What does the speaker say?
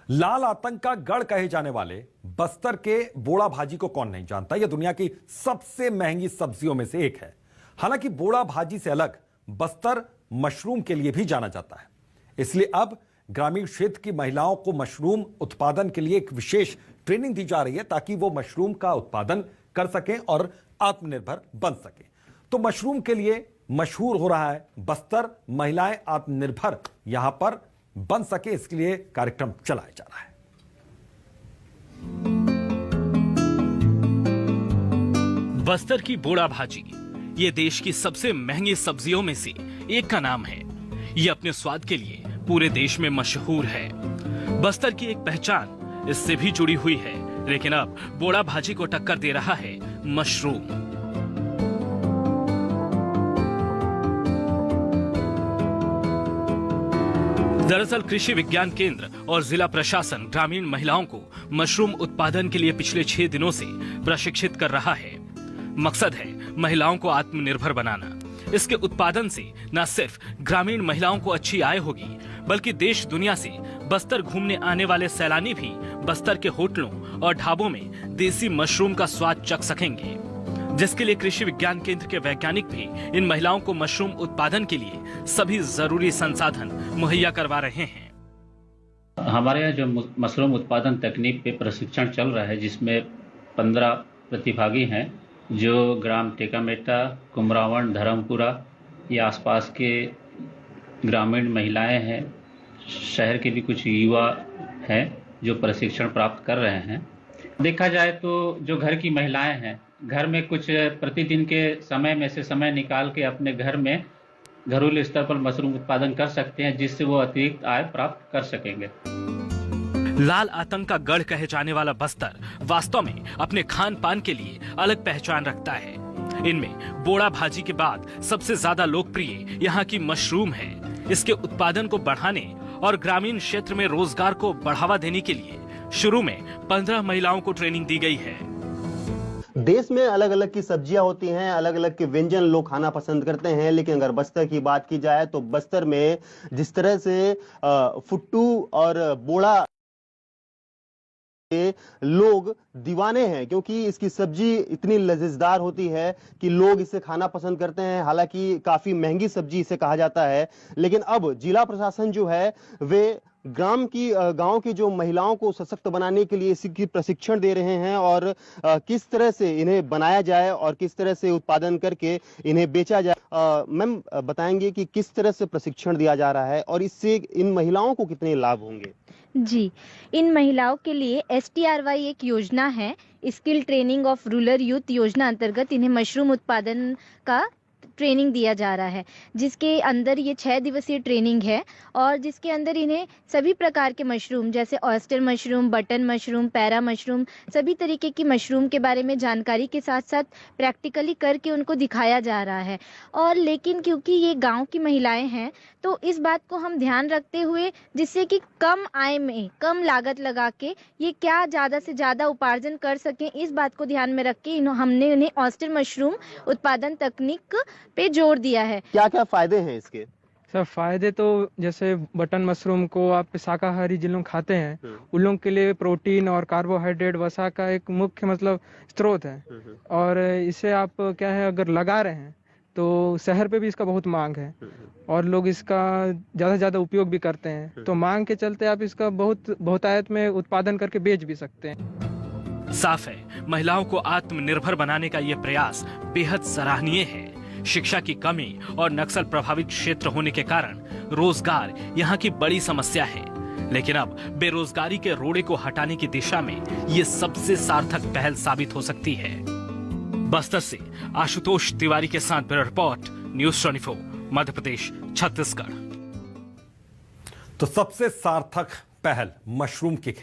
लाल आतंक का गढ़ कहे जाने वाले बस्तर के बोड़ा भाजी को कौन नहीं जानता। यह दुनिया की सबसे महंगी सब्जियों में से एक है। हालांकि बोड़ा भाजी से अलग बस्तर मशरूम के लिए भी जाना जाता है। इसलिए अब ग्रामीण क्षेत्र की महिलाओं को मशरूम उत्पादन के लिए एक विशेष ट्रेनिंग दी जा रही है ताकि वो मशरूम का उत्पादन कर सकें और आत्मनिर्भर बन सके। तो मशरूम के लिए मशहूर हो रहा है बस्तर। महिलाएं आत्मनिर्भर यहां पर बन सके, इसके लिए कार्यक्रम चलाया जा रहा है। बस्तर की बोड़ा भाजी ये देश की सबसे महंगी सब्जियों में से एक का नाम है। ये अपने स्वाद के लिए पूरे देश में मशहूर है। बस्तर की एक पहचान इससे भी जुड़ी हुई है, लेकिन अब बोड़ा भाजी को टक्कर दे रहा है मशरूम। दरअसल कृषि विज्ञान केंद्र और जिला प्रशासन ग्रामीण महिलाओं को मशरूम उत्पादन के लिए पिछले 6 दिनों से प्रशिक्षित कर रहा है। मकसद है महिलाओं को आत्मनिर्भर बनाना। इसके उत्पादन से न सिर्फ ग्रामीण महिलाओं को अच्छी आय होगी, बल्कि देश दुनिया से बस्तर घूमने आने वाले सैलानी भी बस्तर के होटलों और ढाबों में देसी मशरूम का स्वाद चख सकेंगे, जिसके लिए कृषि विज्ञान केंद्र के वैज्ञानिक भी इन महिलाओं को मशरूम उत्पादन के लिए सभी जरूरी संसाधन मुहैया करवा रहे हैं। हमारे यहाँ जो मशरूम उत्पादन तकनीक पे प्रशिक्षण चल रहा है, जिसमें 15 प्रतिभागी हैं जो ग्राम टेकामेटा, कुमरावण, धर्मपुरा या आसपास के ग्रामीण महिलाएं हैं, शहर के भी कुछ युवा हैं जो प्रशिक्षण प्राप्त कर रहे हैं। देखा जाए तो जो घर की महिलाएं हैं, घर में कुछ प्रतिदिन के समय में से समय निकाल के अपने घर में घरेलू स्तर पर मशरूम उत्पादन कर सकते हैं, जिससे वो अतिरिक्त आय प्राप्त कर सकेंगे। लाल आतंक का गढ़ कहे जाने वाला बस्तर वास्तव में अपने खान पान के लिए अलग पहचान रखता है। इनमें बोड़ा भाजी के बाद सबसे ज्यादा लोकप्रिय यहाँ की मशरूम है। इसके उत्पादन को बढ़ाने और ग्रामीण क्षेत्र में रोजगार को बढ़ावा देने के लिए शुरू में 15 महिलाओं को ट्रेनिंग दी गई है। देश में अलग अलग की सब्जियां होती हैं, अलग अलग के व्यंजन लोग खाना पसंद करते हैं, लेकिन अगर बस्तर की बात की जाए तो बस्तर में जिस तरह से फुट्टू और बोड़ा के लोग दीवाने हैं, क्योंकि इसकी सब्जी इतनी लजीजदार होती है कि लोग इसे खाना पसंद करते हैं। हालांकि काफी महंगी सब्जी इसे कहा जाता है, लेकिन अब जिला प्रशासन जो है वे गांव की जो महिलाओं को सशक्त बनाने के लिए इसकी प्रशिक्षण दे रहे हैं और किस तरह से इन्हें बनाया जाए और किस तरह से उत्पादन करके इन्हें बेचा जाए। मैम बताएंगे कि किस तरह से प्रशिक्षण दिया जा रहा है और इससे इन महिलाओं को कितने लाभ होंगे? जी, इन महिलाओं के लिए STRY एक योजना है, skill training of rural youth योजना अंतर्गत इन्हें मशरूम उत्पादन का ट्रेनिंग दिया जा रहा है, जिसके अंदर ये 6 दिवसीय ट्रेनिंग है और जिसके अंदर इन्हें सभी प्रकार के मशरूम जैसे oyster mushroom, button mushroom, para mushroom, सभी तरीके की मशरूम के बारे में जानकारी के साथ साथ प्रैक्टिकली करके उनको दिखाया जा रहा है। और लेकिन क्योंकि ये गांव की महिलाएं हैं तो इस बात को हम ध्यान रखते हुए, जिससे कि कम आय में कम लागत लगा के ये क्या ज़्यादा से ज़्यादा उपार्जन कर सकें, इस बात को ध्यान में रख के हमने उन्हें ऑयस्टर मशरूम उत्पादन तकनीक पे जोर दिया है। क्या क्या फायदे हैं इसके? सर फायदे तो जैसे बटन मशरूम को आप शाकाहारी जिन लोग खाते हैं उन लोगों के लिए प्रोटीन और कार्बोहाइड्रेट वसा का एक मुख्य स्रोत है। और इसे आप क्या है अगर लगा रहे हैं तो शहर पे भी इसका बहुत मांग है और लोग इसका ज्यादा से ज्यादा उपयोग भी करते हैं। तो मांग के चलते आप इसका बहुतायत में उत्पादन करके बेच भी सकते हैं। साफ है, महिलाओं को आत्मनिर्भर बनाने का ये प्रयास बेहद सराहनीय है। शिक्षा की कमी और नक्सल प्रभावित क्षेत्र होने के कारण रोजगार यहाँ की बड़ी समस्या है, लेकिन अब बेरोजगारी के रोड़े को हटाने की दिशा में ये सबसे सार्थक पहल साबित हो सकती है। बस्तर से आशुतोष तिवारी के साथ bureau report, news 24, Madhya Pradesh, Chhattisgarh. तो सबसे सार्थक पहल मशरूम की खेती।